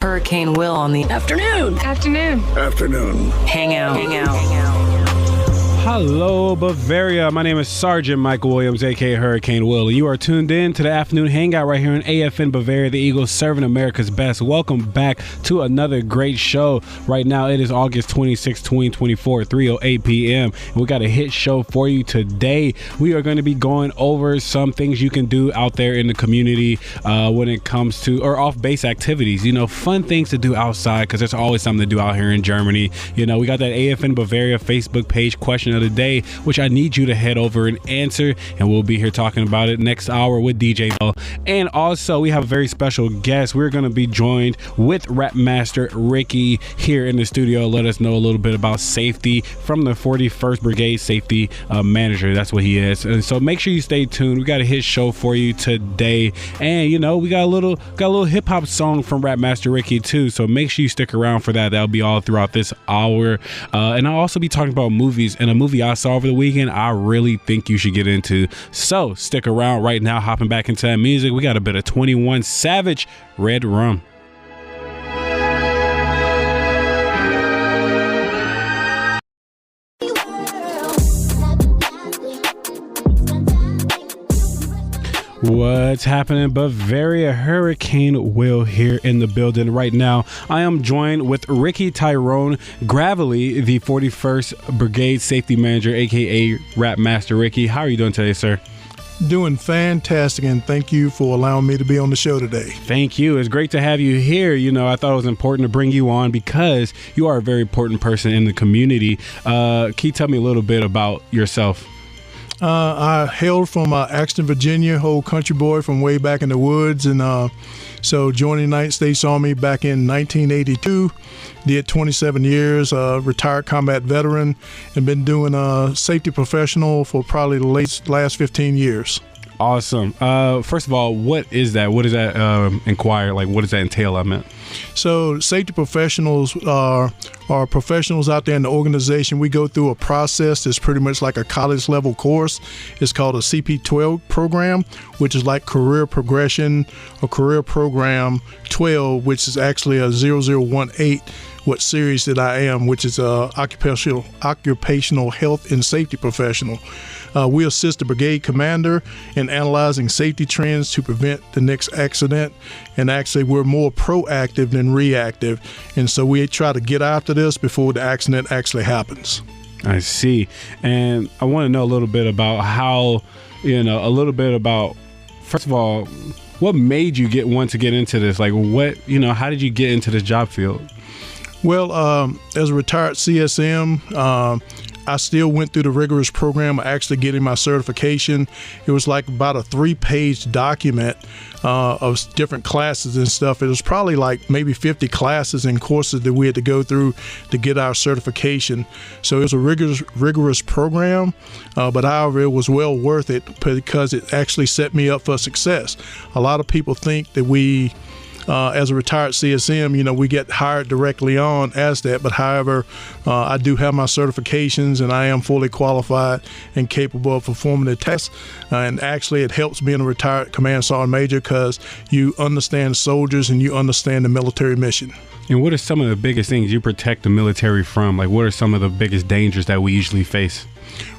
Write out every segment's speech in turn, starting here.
Hurricane Will on the afternoon hangout. Hello, Bavaria. My name is Sergeant Michael Williams, aka Hurricane Will. You are tuned in to the afternoon hangout right here on Afn Bavaria, the Eagles serving America's best. Welcome back to another great show. Right now, it is August 26, 2024, 3:08 p.m. And we got a hit show for you today. We are going to be going over some things you can do out there in the community when it comes to or off-base activities. You know, fun things to do outside because there's always something to do out here in Germany. You know, we got that Afn Bavaria Facebook page question of the day, which I need you to head over and answer, and we'll be here talking about it next hour with DJ Bell. And also we have a very special guest. We're going to be joined with Rap Master Ricky here in the studio. Let us know a little bit about safety from the 41st Brigade Safety Manager. That's what he is. And so make sure you stay tuned. We got a hit show for you today, and you know, we got a little hip hop song from Rap Master Ricky too, so make sure you stick around for that. That'll be all throughout this hour. And I'll also be talking about movies, and a movie I saw over the weekend I really think you should get into. So stick around. Right now, hopping back into that music, we got a bit of 21 Savage, Red Rum. What's happening, Bavaria? Hurricane Will here in the building right now. I am joined with Ricky Tyrone Gravely, the 41st Brigade Safety Manager, aka Rap Master Ricky. How are you doing today, sir? Doing fantastic, and thank you for allowing me to be on the show today. Thank you. It's great to have you here. You know, I thought it was important to bring you on because you are a very important person in the community. Can you tell me a little bit about yourself? I hail from Afn, Virginia, whole country boy from way back in the woods, and so joined the United States Army back in 1982. Did 27 years, retired combat veteran, and been doing safety professional for probably the last 15 years. Awesome. First of all, what is that? What does that inquire? Like, what does that entail? I meant. So safety professionals are professionals out there in the organization. We go through a process that's pretty much like a college level course. It's called a CP12 program, which is like career progression or career program 12, which is actually a 0018. What series that I am, which is a occupational health and safety professional. We assist the brigade commander in analyzing safety trends to prevent the next accident, and actually we're more proactive than reactive, and so we try to get after this before the accident actually happens. I see. And I want to know a little bit about how, first of all, what made you want to get into this? Like, how did you get into this job field? Well, as a retired CSM, I still went through the rigorous program of actually getting my certification. It was like about a 3-page document of different classes and stuff. It was probably like maybe 50 classes and courses that we had to go through to get our certification. So it was a rigorous program, but however, it was well worth it because it actually set me up for success. A lot of people think that we as a retired CSM, we get hired directly on as that. But however, I do have my certifications, and I am fully qualified and capable of performing the test. And actually, it helps being a retired command sergeant major because you understand soldiers and you understand the military mission. And what are some of the biggest things you protect the military from? Like, what are some of the biggest dangers that we usually face?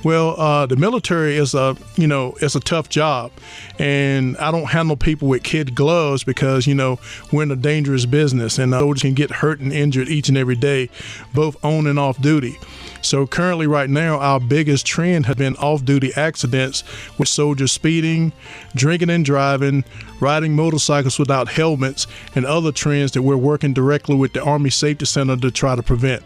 Well, the military is it's a tough job, and I don't handle people with kid gloves because, we're in a dangerous business, and soldiers can get hurt and injured each and every day, both on and off duty. So currently right now, our biggest trend has been off-duty accidents with soldiers speeding, drinking and driving, riding motorcycles without helmets, and other trends that we're working directly with the Army Safety Center to try to prevent.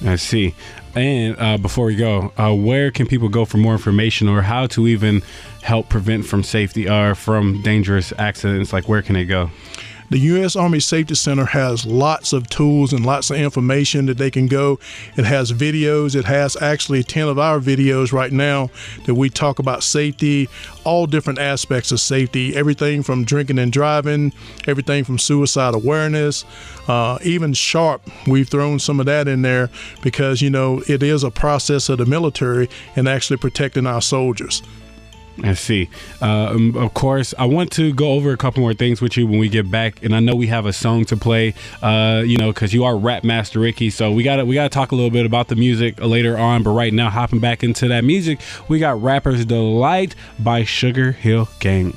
I see. And before we go, where can people go for more information or how to even help prevent from safety or from dangerous accidents? Like, where can they go? The U.S. Army Safety Center has lots of tools and lots of information that they can go. It has videos. It has actually 10 of our videos right now that we talk about safety, all different aspects of safety, everything from drinking and driving, everything from suicide awareness, even SHARP. We've thrown some of that in there because, it is a process of the military and actually protecting our soldiers. I see. Of course, I want to go over a couple more things with you when we get back, and I know we have a song to play. Because you are Rap Master Ricky, so we gotta talk a little bit about the music later on. But right now, hopping back into that music, we got Rapper's Delight by Sugar Hill Gang.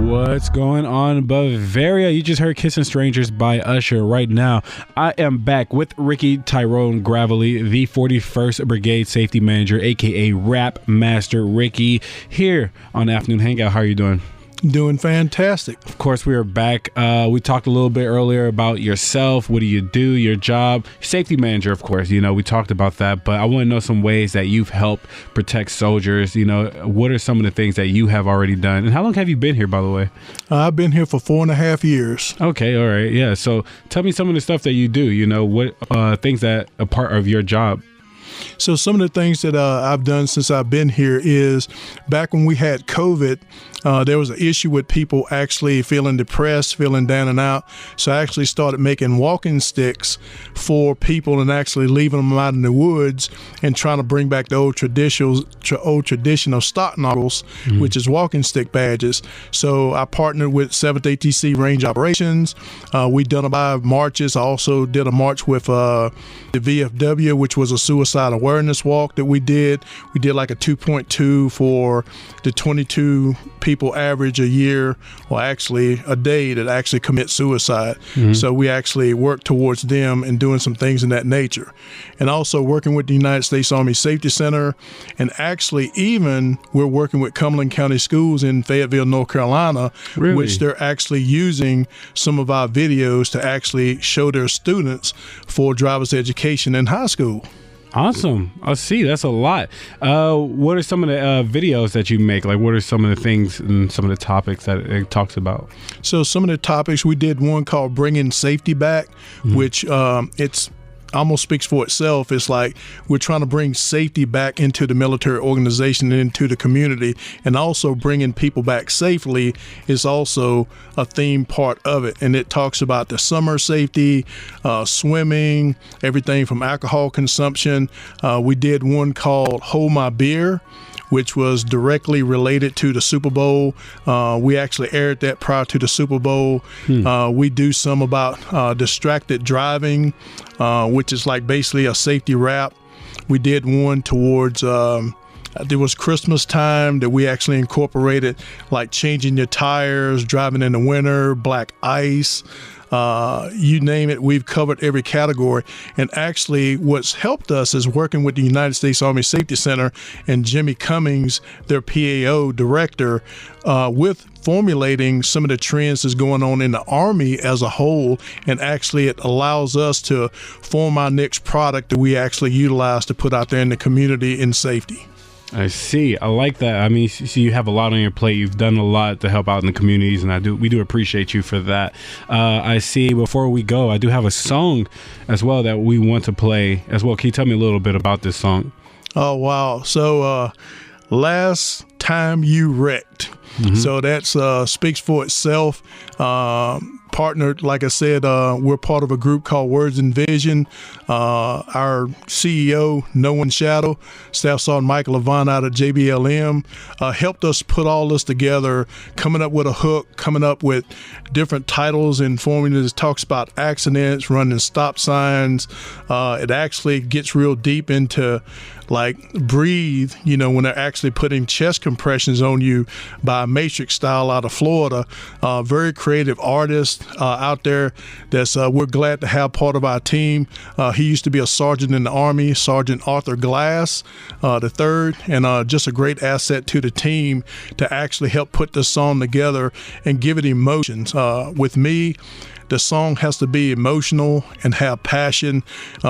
What's going on, Bavaria? You just heard Kissing Strangers by Usher. Right now, I am back with Ricky Tyrone Gravely, the 41st Brigade Safety Manager, aka Rap Master Ricky, here on Afternoon Hangout. How are you doing? Doing fantastic. Of course, we are back. We talked a little bit earlier about yourself. What do you do? Your job. Safety manager, of course. We talked about that, but I want to know some ways that you've helped protect soldiers. What are some of the things that you have already done? And how long have you been here, by the way? I've been here for 4.5 years. Okay, all right. Yeah. So tell me some of the stuff that you do. What things that are part of your job. So some of the things that I've done since I've been here is back when we had COVID, there was an issue with people actually feeling depressed, feeling down and out. So I actually started making walking sticks for people and actually leaving them out in the woods and trying to bring back the old traditional stock knuckles, which is walking stick badges. So I partnered with 7th ATC Range Operations. We done about marches. I also did a march with the VFW, which was a suicide awareness walk that we did. We did like a 2.2 for the 22 people average a year, or actually a day, that actually commit suicide. So we actually work towards them and doing some things in that nature. And also working with the United States Army Safety Center, and actually even we're working with Cumberland County Schools in Fayetteville, North Carolina, which they're actually using some of our videos to actually show their students for driver's education in high school. Awesome. I see. That's a lot. What are some of the videos that you make? Like, what are some of the things and some of the topics that it talks about? So some of the topics, we did one called Bringing Safety Back, which it's almost speaks for itself. It's like we're trying to bring safety back into the military organization and into the community, and also bringing people back safely is also a theme part of it. And it talks about the summer safety, swimming, everything from alcohol consumption. We did one called Hold My Beer, which was directly related to the Super Bowl. We actually aired that prior to the Super Bowl. We do some about distracted driving, which is like basically a safety rap. We did one towards, there was Christmas time that we actually incorporated, like changing your tires, driving in the winter, black ice. You name it, we've covered every category. And actually what's helped us is working with the United States Army Safety Center and Jimmy Cummings, their PAO director, with formulating some of the trends that's going on in the Army as a whole. And actually it allows us to form our next product that we actually utilize to put out there in the community in safety. I see. I like that. I mean, see, you have a lot on your plate. You've done a lot to help out in the communities, and we do appreciate you for that. I see. Before we go, I do have a song as well that we want to play as well. Can you tell me a little bit about this song? Oh, wow. So, Last Time You Wrecked. So that's speaks for itself. Partnered, like I said, we're part of a group called Wordz N Vizion. Our CEO, No One Shadow, Staff Sergeant Michael Avant out of JBLM, helped us put all this together, coming up with a hook, coming up with different titles and formulas. Talks about accidents, running stop signs. It actually gets real deep into like breathe, when they're actually putting chest compressions on you by Matrix Style out of Florida. Very creative artist out there that's we're glad to have part of our team. He used to be a sergeant in the Army, Sergeant Arthur Glass the third, and just a great asset to the team to actually help put this song together and give it emotions. With me, the song has to be emotional and have passion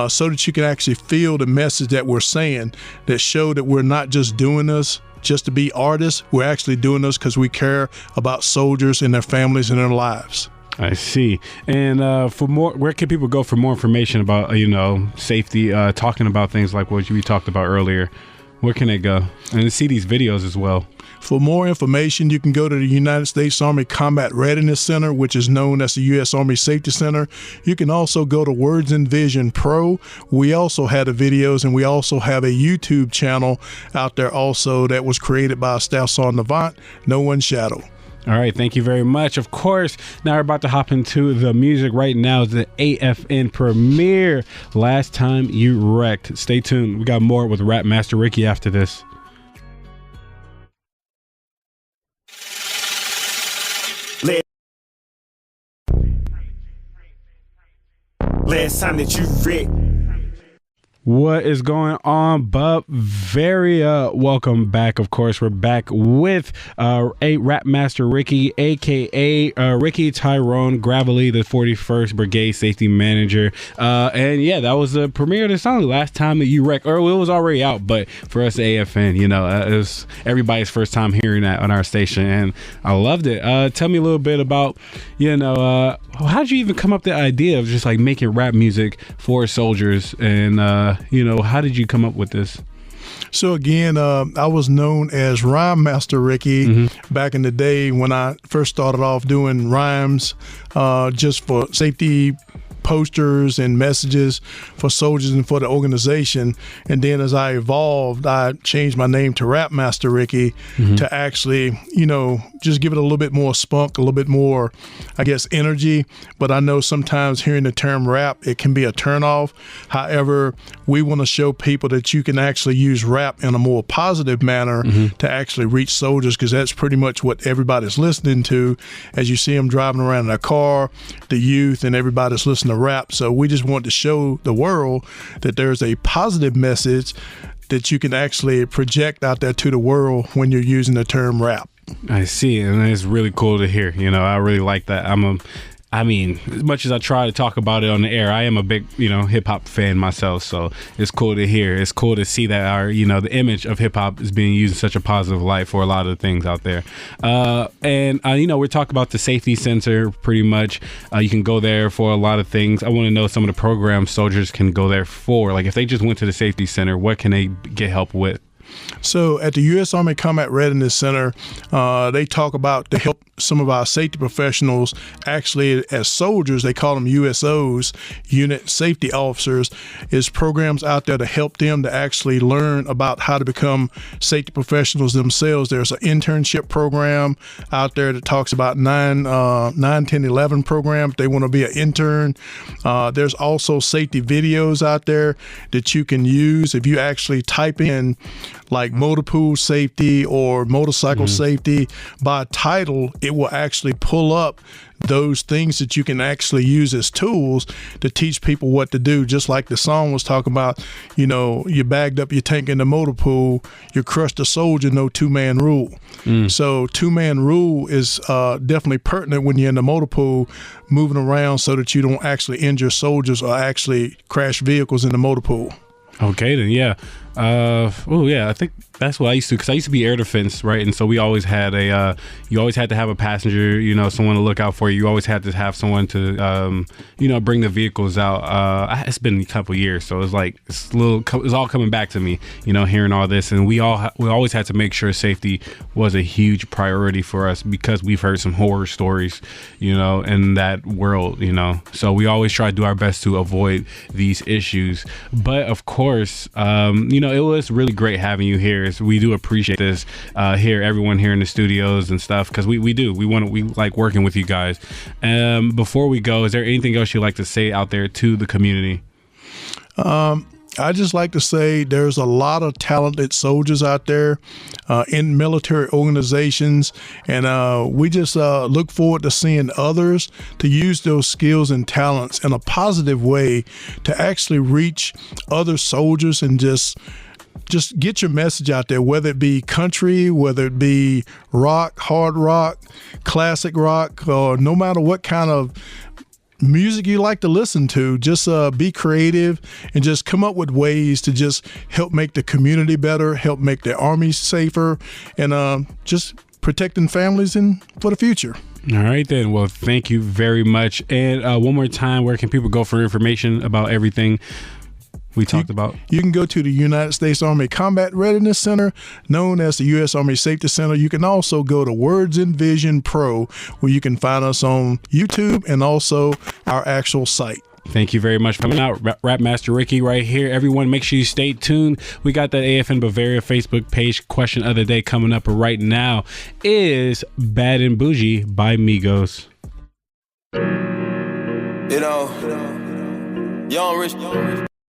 so that you can actually feel the message that we're saying, that show that we're not just doing this just to be artists. We're actually doing this because we care about soldiers and their families and their lives. I see. And for more, where can people go for more information about, safety, talking about things like what we talked about earlier? Where can they go and see these videos as well? For more information, you can go to the United States Army Combat Readiness Center, which is known as the U.S. Army Safety Center. You can also go to Wordz N Vizion.pro. We also have the videos, and we also have a YouTube channel out there also that was created by Staff Sergeant Avant, No One Shadow. All right, thank you very much. Of course, now we're about to hop into the music right now. The AFN premiere, Last Time You Wrecked. Stay tuned. We got more with Rap Master Ricky after this. Last time that you wrecked. What is going on, Bavaria? Welcome back. Of course, we're back with a Rap Master Ricky, aka Ricky Tyrone Gravely, the 41st Brigade Safety Manager. And yeah, that was the premiere of the song, Last Time That You Wreck. Or it was already out, but for us, AFN, you know, it was everybody's first time hearing that on our station, and I loved it. Tell me a little bit about, you know, how did you even come up with the idea of just like making rap music for soldiers, and you know, how did you come up with this? So again, I was known as Rhyme Master Ricky back in the day when I first started off doing rhymes just for safety posters and messages for soldiers and for the organization. And then as I evolved, I changed my name to Rap Master Ricky to actually, you know, just give it a little bit more spunk, a little bit more, I guess, energy. But I know sometimes hearing the term rap, it can be a turnoff. However, we want to show people that you can actually use rap in a more positive manner to actually reach soldiers, because that's pretty much what everybody's listening to as you see them driving around in their car, the youth, and everybody's listening to rap. So we just want to show the world that there's a positive message that you can actually project out there to the world when you're using the term rap. I see, and it's really cool to hear. You know, I really like that. I mean, as much as I try to talk about it on the air, I am a big, you know, hip hop fan myself. So it's cool to hear. It's cool to see that our, you know, the image of hip hop is being used in such a positive light for a lot of things out there. You know, we're talking about the safety center pretty much. You can go there for a lot of things. I want to know some of the programs soldiers can go there for. Like if they just went to the safety center, what can they get help with? So at the U.S. Army Combat Readiness Center, they talk about to help some of our safety professionals, actually as soldiers, they call them USOs, Unit Safety Officers, is programs out there to help them to actually learn about how to become safety professionals themselves. There's an internship program out there that talks about 9, 10, 11 program if they want to be an intern. There's also safety videos out there that you can use if you actually type in like motor pool safety or motorcycle safety by title. It will actually pull up those things that you can actually use as tools to teach people what to do. Just like the song was talking about, you know, you bagged up your tank in the motor pool, you crushed a soldier, no two-man rule. So two-man rule is definitely pertinent when you're in the motor pool moving around so that you don't actually injure soldiers or actually crash vehicles in the motor pool. Okay, then, yeah. Oh yeah, I think that's what I used to, because I used to be air defense, right? And so we always had you always had to have a passenger, you know, someone to look out for you. You always had to have someone to, you know, bring the vehicles out. It's been a couple years, so it's like it's all coming back to me, you know, hearing all this. And we always had to make sure safety was a huge priority for us, because we've heard some horror stories, you know, in that world, you know. So we always try to do our best to avoid these issues. But of course, you know, it was really great having you here. We do appreciate this here, everyone here in the studios and stuff, because we like working with you guys. Before we go, is there anything else you'd like to say out there to the community? I just like to say there's a lot of talented soldiers out there in military organizations, and we just look forward to seeing others to use those skills and talents in a positive way to actually reach other soldiers and just get your message out there, whether it be country, whether it be rock, hard rock, classic rock, or no matter what kind of music you like to listen to. Just be creative and just come up with ways to just help make the community better, help make the Army safer, and just protecting families and for the future. All right, then. Well, thank you very much. And one more time, where can people go for information about everything? we talked about. You can go to the United States Army Combat Readiness Center, known as the U.S. Army Safety Center. You can also go to Wordz N Vizion.pro, where you can find us on YouTube and also our actual site. Thank you very much for coming out. Rap Master Ricky right here. Everyone, make sure you stay tuned. We got that Afn Bavaria Facebook page. Question of the day coming up right now is Bad and Bougie by Migos. You know, young rich.